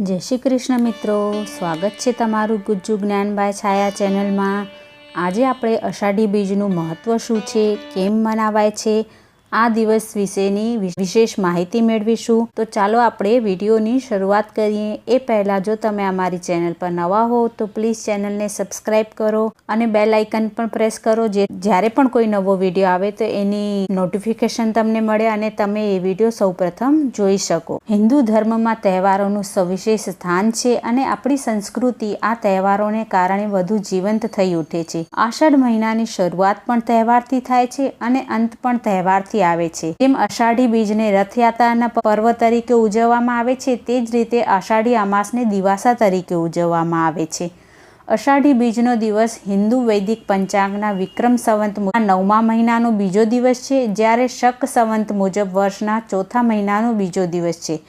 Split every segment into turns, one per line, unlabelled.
જય શ્રી કૃષ્ણ મિત્રો, સ્વાગત છે તમારું ગુજ્જુ જ્ઞાન બાય છાયા ચેનલમાં। આજે આપણે અષાઢી બીજનું મહત્ત્વ શું છે, કેમ મનાવાય છે, આ દિવસ વિશેની વિશેષ માહિતી મેળવીશું। તો ચાલો આપણે વિડીયોની શરૂઆત કરીએ। એ પહેલાં જો તમે અમારી ચેનલ પર નવા હો તો પ્લીઝ ચેનલને સબસ્ક્રાઈબ કરો અને બેલ આઇકન પણ પ્રેસ કરો, જે જ્યારે પણ કોઈ નવો વિડીયો આવે તો એની નોટિફિકેશન તમને મળે અને તમે એ વિડીયો સૌપ્રથમ જોઈ શકો। હિન્દુ ધર્મમાં તહેવારોનું સવિશેષ સ્થાન છે અને આપણી સંસ્કૃતિ આ તહેવારોને કારણે વધુ જીવંત થઈ ઉઠે છે। આષાઢ મહિનાની શરૂઆત પણ તહેવારથી થાય છે અને અંત પણ તહેવારથી આવે છે। જેમ અષાઢી બીજને રથયાત્રાના પર્વ તરીકે ઉજવવામાં આવે છે, તે જ રીતે અષાઢી અમાસને દિવાસા તરીકે ઉજવવામાં આવે છે। અષાઢી બીજનો દિવસ હિન્દુ વૈદિક પંચાંગના વિક્રમ સંવત 9મા મહિનાનો બીજો દિવસ છે, જ્યારે શક સંવત મુજબ વર્ષના ચોથા મહિનાનો બીજો દિવસ છે।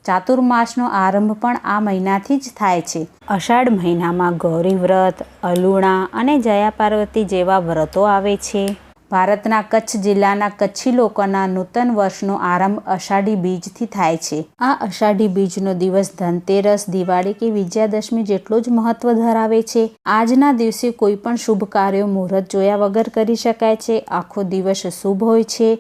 ચાતુર્માસનો આરંભ પણ આ મહિનાથી જ થાય છે। અષાઢ મહિનામાં ગૌરી વ્રત, અલુણા અને જયા પાર્વતી જેવા વ્રતો આવે છે। ભારતના કચ્છ જિલ્લાના કચ્છી લોકોના નૂતન વર્ષનો આરંભ અષાઢી બીજથી થાય છે। આ અષાઢી બીજનો દિવસ ધનતેરસ, દિવાળી કે વિજયાદશમી જેટલો જ મહત્વ ધરાવે છે। આજના દિવસે કોઈ પણ શુભ કાર્યો મુહૂર્ત જોયા વગર કરી શકાય છે। આખો દિવસ શુભ હોય છે,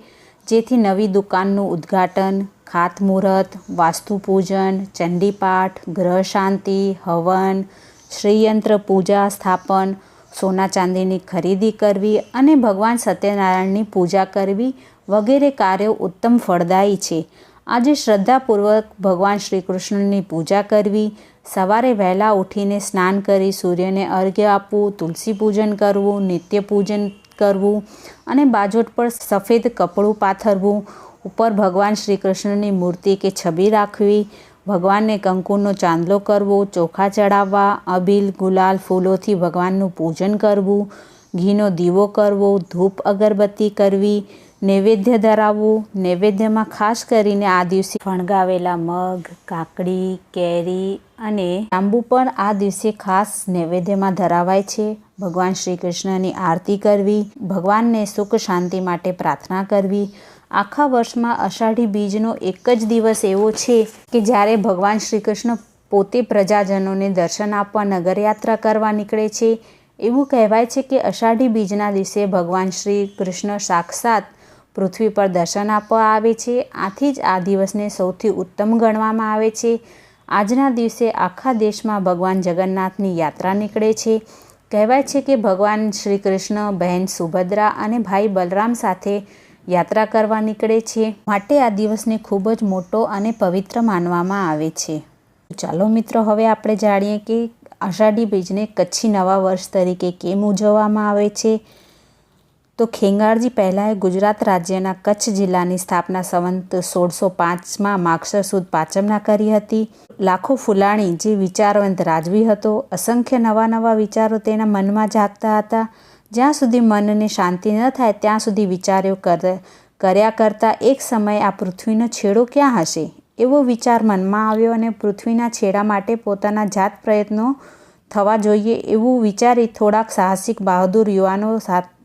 જેથી નવી દુકાનનું ઉદ્ઘાટન, ખાતમુહૂર્ત, વાસ્તુ પૂજન, ચંડીપાઠ, ગ્રહ શાંતિ, હવન, શ્રીયંત્ર પૂજા સ્થાપન, સોના ચાંદીની ખરીદી કરવી અને ભગવાન સત્યનારાયણની પૂજા કરવી વગેરે કાર્યો ઉત્તમ ફળદાયી છે। આજે શ્રદ્ધાપૂર્વક ભગવાન શ્રી કૃષ્ણની પૂજા કરવી, સવારે વહેલા ઉઠીને સ્નાન કરી સૂર્યને અર્ઘ્ય આપવું, તુલસી પૂજન કરવું, નિત્ય પૂજન કરવું અને બાજોટ પર સફેદ કપડું પાથરવું, ઉપર ભગવાન શ્રી કૃષ્ણની મૂર્તિ કે છબી રાખવી, ભગવાનને કંકુનો ચાંદલો કરવો, ચોખા ચડાવવા, અબીલ ગુલાલ ફૂલોથી ભગવાનનું પૂજન કરવું, ઘીનો દીવો કરવો, ધૂપ અગરબત્તી કરવી, નૈવેદ્ય ધરાવવું। નૈવેદ્યમાં ખાસ કરીને આ દિવસે ફણગાવેલા મગ, કાકડી, કેરી અને જાંબુ પણ આ દિવસે ખાસ નૈવેદ્યમાં ધરાવાય છે। ભગવાન શ્રી કૃષ્ણની આરતી કરવી, ભગવાનને સુખ શાંતિ માટે પ્રાર્થના કરવી। આખા વર્ષમાં અષાઢી બીજનો એક જ દિવસ એવો છે કે જ્યારે ભગવાન શ્રી કૃષ્ણ પોતે પ્રજાજનોને દર્શન આપવા નગરયાત્રા કરવા નીકળે છે। એવું કહેવાય છે કે અષાઢી બીજના દિવસે ભગવાન શ્રી કૃષ્ણ સાક્ષાત પૃથ્વી પર દર્શન આપવા આવે છે। આથી જ આ દિવસને સૌથી ઉત્તમ ગણવામાં આવે છે। આજના દિવસે આખા દેશમાં ભગવાન જગન્નાથની યાત્રા નીકળે છે। કહેવાય છે કે ભગવાન શ્રી કૃષ્ણ બહેન સુભદ્રા અને ભાઈ બલરામ સાથે યાત્રા કરવા નીકળે છે, માટે આ દિવસને ખૂબ જ મોટો અને પવિત્ર માનવામાં આવે છે। ચાલો મિત્રો, હવે આપણે જાણીએ કે અષાઢી બીજને કચ્છી નવા વર્ષ તરીકે કેમ ઉજવવામાં આવે છે। તો ખેંગારજી પહેલાંએ ગુજરાત રાજ્યના કચ્છ જિલ્લાની સ્થાપના સંવત 1605માં માગસર સુદ પાંચમના કરી હતી। લાખો ફુલાણી જે વિચારવંત રાજવી હતો, અસંખ્ય નવા વિચારો તેના મનમાં જાગતા હતા। જ્યાં સુધી મનને શાંતિ ન થાય ત્યાં સુધી વિચારો કર્યા કરતા એક સમયે આ પૃથ્વીનો છેડો ક્યાં હશે એવો વિચાર મનમાં આવ્યો અને પૃથ્વીના છેડા માટે પોતાના જાત પ્રયત્નો થવા જોઈએ એવું વિચારી થોડાક સાહસિક બહાદુર યુવાનો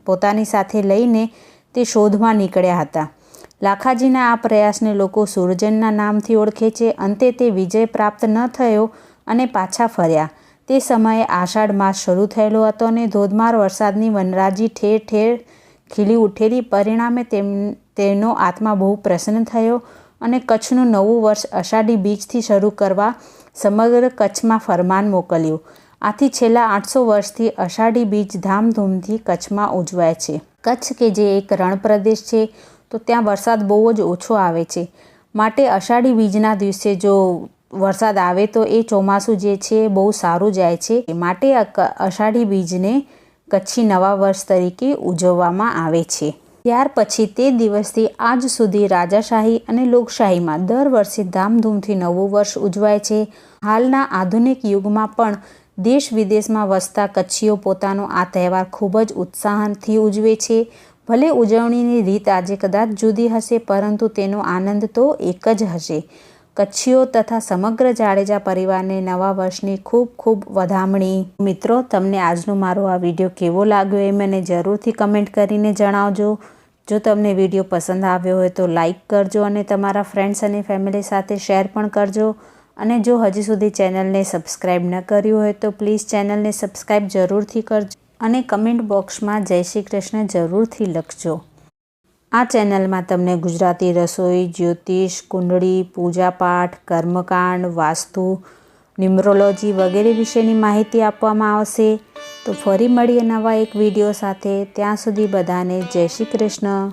પોતાની સાથે લઈને તે શોધમાં નીકળ્યા હતા। લાખાજીના આ પ્રયાસને લોકો સુરજનના નામથી ઓળખે છે। અંતે તે વિજય પ્રાપ્ત ન થયો અને પાછા ફર્યા। તે સમયે આષાઢ માસ શરૂ થયેલો હતો અને ધોધમાર વરસાદની વનરાજી ઠેર ઠેર ખીલી ઉઠેલી। પરિણામે તેનો આત્મા બહુ પ્રસન્ન થયો અને કચ્છનું નવું વર્ષ અષાઢી બીજથી શરૂ કરવા સમગ્ર કચ્છમાં ફરમાન મોકલ્યું। આથી છેલ્લા 800 વર્ષથી અષાઢી બીજ ધામધૂમથી કચ્છમાં ઉજવાય છે। કચ્છ કે જે એક રણ પ્રદેશ છે, તો ત્યાં વરસાદ બહુ જ ઓછો આવે છે, માટે અષાઢી બીજના દિવસે જો વરસાદ આવે તો એ ચોમાસું જે છે બહુ સારું જાય છે, માટે અષાઢી બીજને કચ્છી નવા વર્ષ તરીકે ઉજવવામાં આવે છે। ત્યાર પછી તે દિવસથી આજ સુધી રાજાશાહી અને લોકશાહીમાં દર વર્ષે ધામધૂમથી નવું વર્ષ ઉજવાય છે। હાલના આધુનિક યુગમાં પણ દેશ વિદેશમાં વસતા કચ્છીઓ પોતાનો આ તહેવાર ખૂબ જ ઉત્સાહથી ઉજવે છે। ભલે ઉજવણીની રીત આજે કદાચ જુદી હશે, પરંતુ તેનો આનંદ તો એક જ હશે। કચ્છીઓ તથા સમગ્ર જાડેજા પરિવારને નવા વર્ષની ખૂબ ખૂબ વધામણી। મિત્રો, તમને આજનો મારો આ વિડીયો કેવો લાગ્યો એ મને જરૂરથી કમેન્ટ કરીને જણાવજો। જો તમને વિડીયો પસંદ આવ્યો હોય તો લાઈક કરજો અને તમારા ફ્રેન્ડ્સ અને ફેમિલી સાથે શેર પણ કરજો। અને જો હજી સુધી ચેનલને સબસ્ક્રાઈબ ન કર્યું હોય તો પ્લીઝ ચેનલને સબસ્ક્રાઈબ જરૂરથી કરજો અને કમેન્ટ બોક્સમાં જય શ્રી કૃષ્ણ જરૂરથી લખજો. આ ચેનલમાં તમને ગુજરાતી રસોઈ, જ્યોતિષ, કુંડળી, પૂજાપાઠ, કર્મકાંડ, વાસ્તુ, ન્યુમરોલોજી વગેરે વિશેની માહિતી આપવામાં આવશે. તો ફરી મળીએ નવા એક વિડીયો સાથે. ત્યાં સુધી બધાને જય શ્રી કૃષ્ણ.